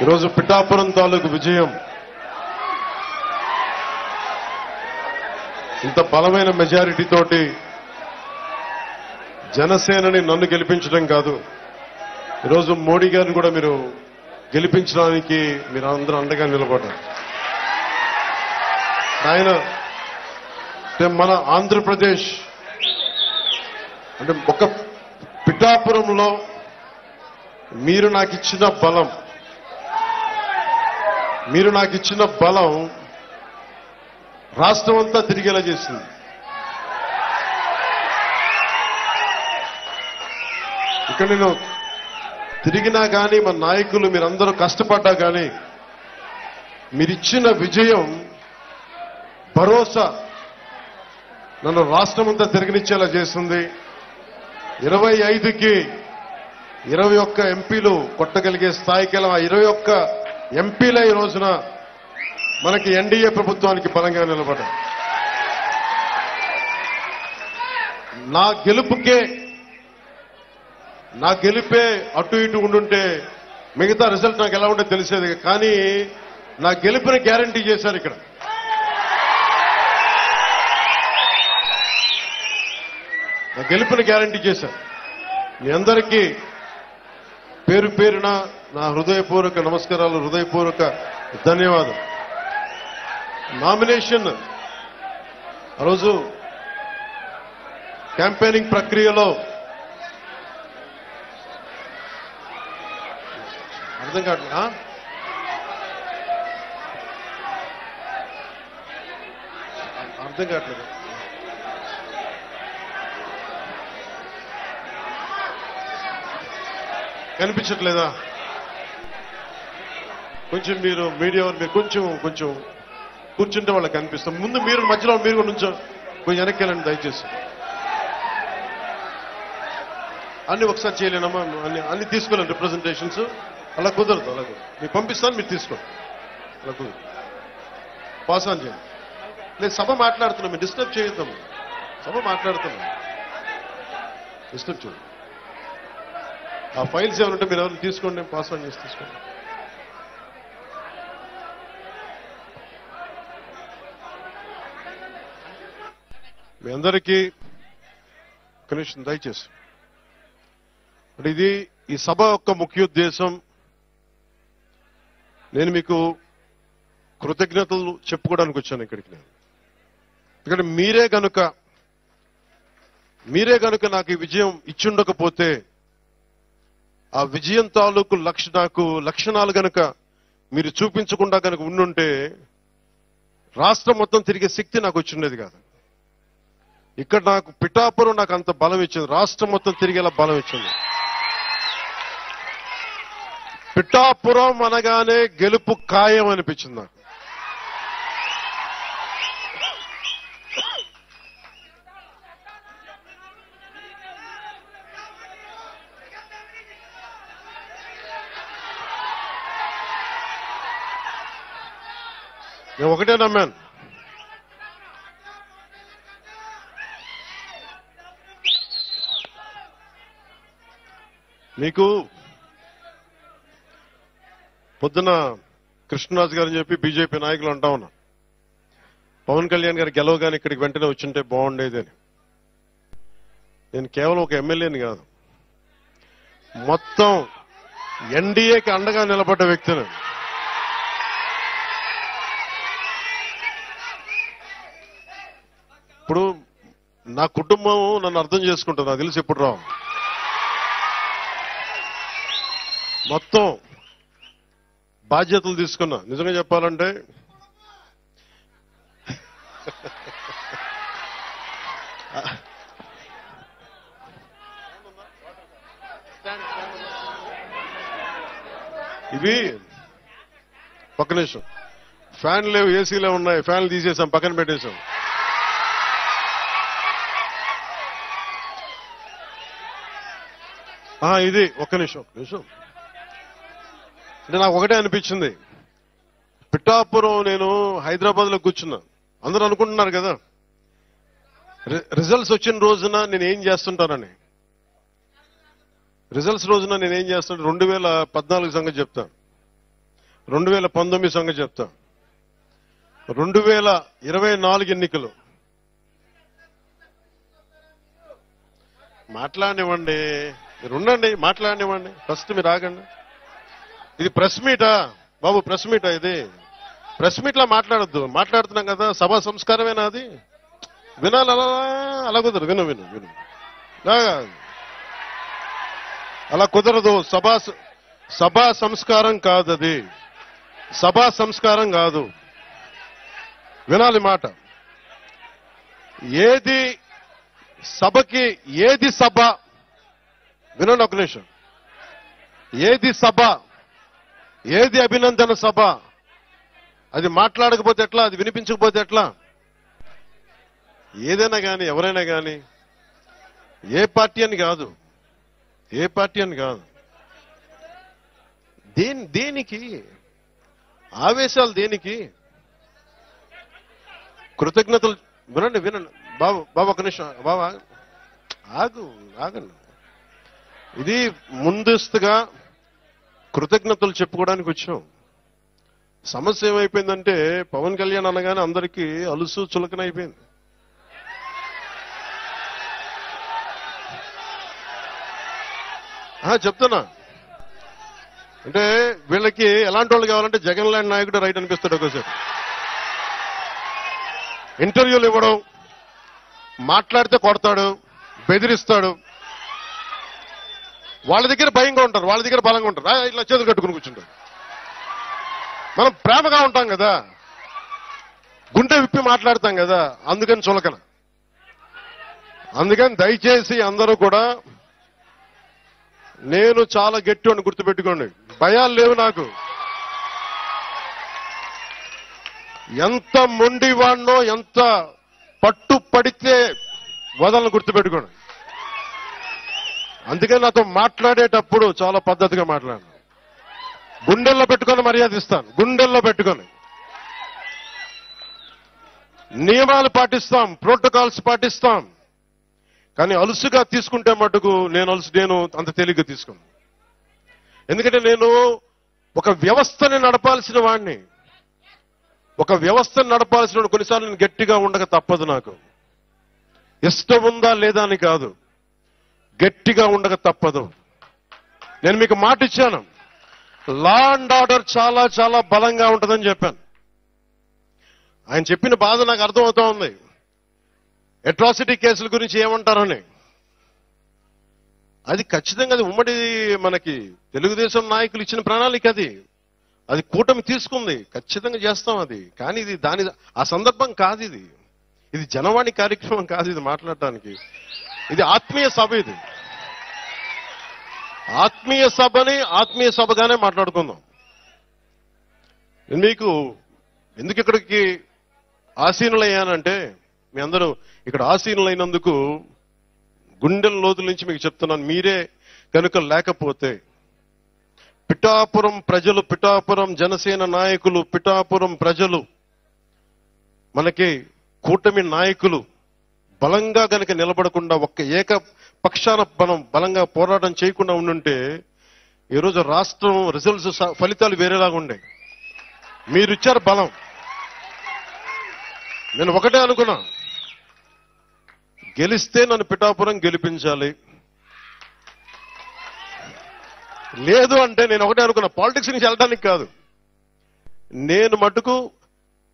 ఈరోజు పిఠాపురం తాలూకు విజయం ఇంత బలమైన మెజారిటీ తోటి జనసేనని నన్ను గెలిపించడం కాదు, ఈరోజు మోడీ గారిని కూడా మీరు గెలిపించడానికి మీరు అందరూ అండగా నిలబడ్డారు. ఆయన మన ఆంధ్రప్రదేశ్ అంటే ఒక పిఠాపురంలో మీరు నాకు ఇచ్చిన బలం రాష్ట్రం అంతా తిరిగేలా చేసింది. ఇక్కడ నేను తిరిగినా కానీ మన నాయకులు మీరందరూ కష్టపడ్డా కానీ మీరిచ్చిన విజయం భరోసా నన్ను రాష్ట్రం అంతా తిరగనిచ్చేలా చేస్తుంది. 25కి 21 ఎంపీలు కొట్టగలిగే స్థాయికి 21 ఎంపీల ఈ రోజున మనకి ఎన్డీఏ ప్రభుత్వానికి బలంగా నిలబడ్డారు. నా గెలిపే అటు ఇటు ఉండుంటే మిగతా రిజల్ట్ నాకు ఎలా ఉంటే తెలిసేది, కానీ నా గెలుపుని గ్యారంటీ చేశారు. ఇక్కడ నా గెలుపుని గ్యారంటీ చేశారు. మీ అందరికీ పేరు పేరున నా హృదయపూర్వక నమస్కారాలు, హృదయపూర్వక ధన్యవాదాలు. నామినేషన్ ఆ రోజు క్యాంపెయినింగ్ ప్రక్రియలో అర్థం కావట్లేదా? అర్థం కావట్లేదు. కనిపించట్లేదా? కొంచెం మీరు మీడియా మీరు కొంచెం కూర్చుంటే వాళ్ళకి కనిపిస్తాం. ముందు మీరు మధ్యలో మీరు నుంచో కొంచెం వెనక్కి వెళ్ళండి దయచేసి. అన్ని ఒకసారి చేయలేనమ్మా, అన్ని తీసుకోలేండి రిప్రజెంటేషన్స్. అలా కుదరదు. మీకు పంపిస్తాను, మీరు తీసుకోండి. అలా కుదరదు. పాస్ ఆన్ చేయండి. నేను సభ మాట్లాడుతున్నాం, మీరు డిస్టర్బ్ చేయొద్దాం. సభ మాట్లాడుతున్నాం, డిస్టర్బ్ చేయండి. ఆ ఫైల్స్ ఏమంటే మీరు ఎవరు తీసుకోండి, నేను పాస్ ఆన్ చేసి తీసుకోండి. మీ అందరికీ కనీసం దయచేసి అంటే ఈ సభ యొక్క ముఖ్య ఉద్దేశం నేను మీకు కృతజ్ఞతలు చెప్పుకోవడానికి వచ్చాను ఇక్కడికి. నేను ఎందుకంటే మీరే గనుక నాకు ఈ విజయం ఇచ్చుండకపోతే ఆ విజయం తాలూకు లక్షణాలు గనక మీరు చూపించకుండా గనక ఉండుంటే రాష్ట్రం మొత్తం తిరిగే శక్తి నాకు వచ్చిండేది కాదు. ఇక్కడ నాకు పిఠాపురం నాకు అంత బలం ఇచ్చింది, రాష్ట్రం మొత్తం తిరిగేలా బలం ఇచ్చింది. పిఠాపురం అనగానే గెలుపు ఖాయం అనిపించింది నాకు. నేను ఒకటే నమ్మాను, మీకు పొద్దున కృష్ణరాజు గారని చెప్పి బీజేపీ నాయకులు అంటా ఉన్నా, పవన్ కళ్యాణ్ గారు గెలవగానే ఇక్కడికి వెంటనే వచ్చింటే బాగుండేది అని. నేను కేవలం ఒక ఎమ్మెల్యేని కాదు, మొత్తం ఎన్డీఏకి అండగా నిలబడ్డ వ్యక్తిని. ఇప్పుడు నా కుటుంబం నన్ను అర్థం చేసుకుంటుంది, నాకు తెలిసి ఎప్పుడు రావు. మొత్తం బాధ్యతలు తీసుకున్నా. నిజంగా చెప్పాలంటే ఇవి పక్క నిమిషం ఫ్యాన్ లేవు, ఏసీలే ఉన్నాయి, ఫ్యాన్లు తీసేసాం, పక్కన పెట్టేశాం. ఇది ఒక్క నిమిషం అంటే నాకు ఒకటే అనిపించింది, పిఠాపురం నేను హైదరాబాద్ లో కూర్చున్నా, అందరూ అనుకుంటున్నారు కదా రిజల్ట్స్ వచ్చిన రోజున నేను ఏం చేస్తుంటానని. రిజల్ట్స్ రోజున నేనేం చేస్తాను 2014 సంగతి చెప్తాను. 2019 సంగతి చెప్తా. 2024 ఎన్నికలు మాట్లాడనివ్వండి, మీరు ఉండండి, మాట్లాడనివ్వండి. ఫస్ట్ మీరు ఆగండి. ఇది ప్రెస్ మీటా బాబు? ప్రెస్ మీటా ఇది? ప్రెస్ మీట్ లా మాట్లాడద్దు. మాట్లాడుతున్నాం కదా, సభా సంస్కారమేనా అది? వినాలి, అలా కుదరదు. విను విను విను అలా కుదరదు. సభా సంస్కారం కాదు అది. సభా సంస్కారం కాదు. వినాలి మాట. ఏది సభకి, ఏది సభ? వినండి ఒక నిమిషం. ఏది సభ, ఏది అభినందన సభ? అది మాట్లాడకపోతే ఎట్లా? అది వినిపించకపోతే ఎట్లా? ఏదైనా కానీ, ఎవరైనా కానీ, ఏ పార్టీ అని కాదు, ఏ పార్టీ అని కాదు, దేనికి ఆవేశాలు? దేనికి కృతజ్ఞతలు? వినండి వినండి బాబు, ఒక నిమిషం బాబు, ఆగండి. ఇది ముందస్తుగా కృతజ్ఞతలు చెప్పుకోవడానికి వచ్చాం. సమస్య ఏమైపోయిందంటే పవన్ కళ్యాణ్ అనగానే అందరికీ అలుసు చులకన అయిపోయింది. చెప్తున్నా అంటే వీళ్ళకి ఎలాంటి వాళ్ళు కావాలంటే జగన్ లాంటి నాయకుడు రైట్ అనిపిస్తాడు. ఒకసారి ఇంటర్వ్యూలు ఇవ్వడం, మాట్లాడితే కొడతాడు, బెదిరిస్తాడు. వాళ్ళ దగ్గర భయంగా ఉంటారు, వాళ్ళ దగ్గర బలంగా ఉంటారు. ఇట్లా చేతులు కట్టుకుని కూర్చుంటారు. మనం ప్రేమగా ఉంటాం కదా, గుండె విప్పి మాట్లాడతాం కదా, అందుకని చులకన. అందుకని దయచేసి అందరూ కూడా, నేను చాలా గట్టి అని గుర్తుపెట్టుకోండి. భయాలు లేవు నాకు. ఎంత మొండివాడినో, ఎంత పట్టు పడితే వదలను గుర్తుపెట్టుకోండి. అందుకని నాతో మాట్లాడేటప్పుడు చాలా పద్ధతిగా మాట్లాడాను. గుండెల్లో పెట్టుకొని మర్యాద ఇస్తాను. గుండెల్లో పెట్టుకొని నియమాలు పాటిస్తాం, ప్రోటోకాల్స్ పాటిస్తాం. కానీ అలుసుగా తీసుకుంటే మటుకు నేను అంత తేలిగ్గా తీసుకోను. ఎందుకంటే నేను ఒక వ్యవస్థని నడపాల్సిన వాడిని. ఒక వ్యవస్థను నడపాల్సిన కొన్నిసార్లు నేను గట్టిగా ఉండక తప్పదు. నాకు ఇష్టం ఉందా లేదా అని కాదు, గట్టిగా ఉండక తప్పదు. నేను మీకు మాట ఇచ్చాను, లా అండ్ ఆర్డర్ చాలా చాలా బలంగా ఉంటుందని చెప్పాను. ఆయన చెప్పిన బాధ నాకు అర్థమవుతా ఉంది. అట్రాసిటీ కేసుల గురించి ఏమంటారని. అది ఖచ్చితంగా అది ఉమ్మడి మనకి తెలుగుదేశం నాయకులు ఇచ్చిన ప్రణాళిక. అది కూటమి తీసుకుంది, ఖచ్చితంగా చేస్తాం అది. కానీ ఇది ఆ సందర్భం కాదు. ఇది జనవాణి కార్యక్రమం కాదు. ఇది మాట్లాడటానికి ఇది ఆత్మీయ సభ. ఇది ఆత్మీయ సభని ఆత్మీయ సభగానే మాట్లాడుకుందాం. మీకు ఎందుకు ఇక్కడికి ఆసీనులయ్యానంటే, మీ అందరూ ఇక్కడ ఆసీనులైనందుకు గుండెల లోతుల నుంచి మీకు చెప్తున్నాను. మీరే కనుక లేకపోతే పిఠాపురం ప్రజలు, పిఠాపురం జనసేన నాయకులు, పిఠాపురం ప్రజలు, మనకి కూటమి నాయకులు బలంగా కనుక నిలబడకుండా, ఒక్క ఏకపక్షాన మనం బలంగా పోరాటం చేయకుండా ఉండుంటే ఈరోజు రాష్ట్రం రిజల్ట్స్, ఫలితాలు వేరేలాగా ఉండే. మీరు ఇచ్చారు బలం. నేను ఒకటే అనుకున్నా, గెలిస్తే నన్ను పిఠాపురం గెలిపించాలి. లేదు అంటే నేను ఒకటే అనుకున్నా, పాలిటిక్స్ నుంచి వెళ్ళడానికి కాదు, నేను మటుకు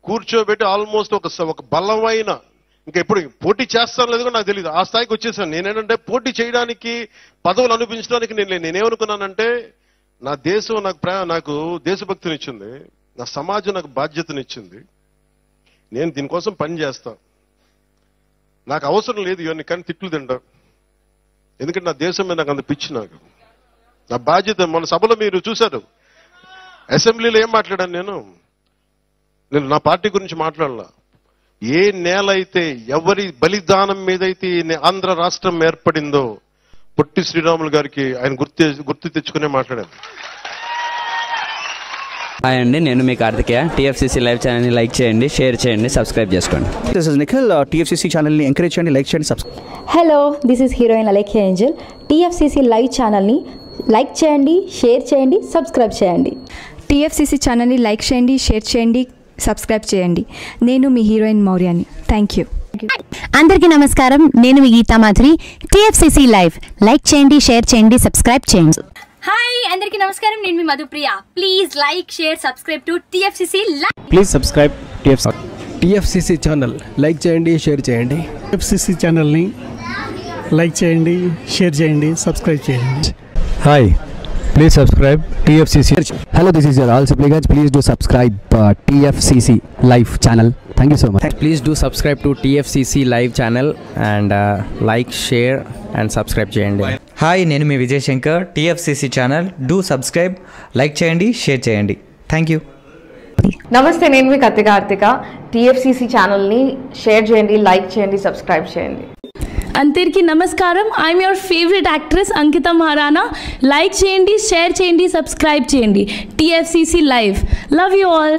కూర్చోబెట్టి ఆల్మోస్ట్ ఒక బలమైన, ఇంకా ఎప్పుడు పోటీ చేస్తాను లేదు నాకు తెలియదు, ఆ స్థాయికి వచ్చేసాను. నేనేంటంటే పోటీ చేయడానికి, పదవులు అనిపించడానికి నేనేమనుకున్నానంటే, నా దేశం నాకు దేశభక్తినిచ్చింది, నా సమాజం నాకు బాధ్యతనిచ్చింది. నేను దీనికోసం పని చేస్తా. నాకు అవసరం లేదు ఇవన్నీ, కానీ తిట్లు తింటా. ఎందుకంటే నా దేశం మీద నాకు అంత పిచ్చి. నాకు నా బాధ్యత. మన సభలో మీరు చూశారు, అసెంబ్లీలో ఏం మాట్లాడాను నేను నా పార్టీ గురించి మాట్లాడాల. ఏ నేల అయితే, ఎవరి బలిదానం మీదైతే ఆంధ్ర రాష్ట్రం ఏర్పడిందో, పొట్టి శ్రీరాములు గారికి ఆయన గుర్తు తెచ్చుకునే మాట్లాడాను. హాయ్ అండి, నేను మీ కార్తికేయ. టీఎఫ్సీసీ లైవ్ ఛానల్ని లైక్ చేయండి, షేర్ చేయండి, సబ్స్క్రైబ్ చేసుకోండి. This is Nikhil. టీఎఫ్సీసీ ఛానల్ని ఎంకరేజ్ చేయండి, లైక్ చేయండి, subscribe. Hello, this is heroine Alekhya Angel. TFCC live ఛానల్ని లైక్ చేయండి, షేర్ చేయండి, సబ్స్క్రైబ్ చేయండి. టీఎఫ్సీసీ ఛానల్ని లైక్ చేయండి, షేర్ చేయండి, సబ్స్క్రైబ్ చేయండి. నేను మీ హీరోయిన్ మౌర్యాని. Thank you. అందరికీ నమస్కారం. నేను మీ Geetha Madhuri. TFCC live like చేయండి, షేర్ చేయండి, సబ్స్క్రైబ్ చేయండి. హాయ్ అందరికీ నమస్కారం. నేను మీ Madhupriya. Please like, share, subscribe to TFCC live. Please subscribe TFCC channel. Like చేయండి, షేర్ చేయండి. టీఎఫ్సీసీ ఛానల్ని లైక్ చేయండి, షేర్ చేయండి, సబ్స్క్రైబ్ చేయండి. Hi, please subscribe TFCC. Hello, this is your all supplicants. Please do subscribe TFCC Live channel. Thank you so much. Please do subscribe to TFCC live channel and like, share and subscribe చేయండి. Hi, నేను మీ Vijay Shankar. TFCC channel do subscribe, like చేయండి, share చేయండి. Thank you. నమస్తే, నేను మీ Karthika. TFCC ఛానల్ని share చేయండి, లైక్ చేయండి, సబ్స్క్రైబ్ చేయండి. అందరికీ నమస్కారం. I'm your favourite actress Ankita Maharana. Like చేయండి, షేర్ చేయండి, సబ్స్క్రైబ్ చేయండి. TFCC live. Love you all.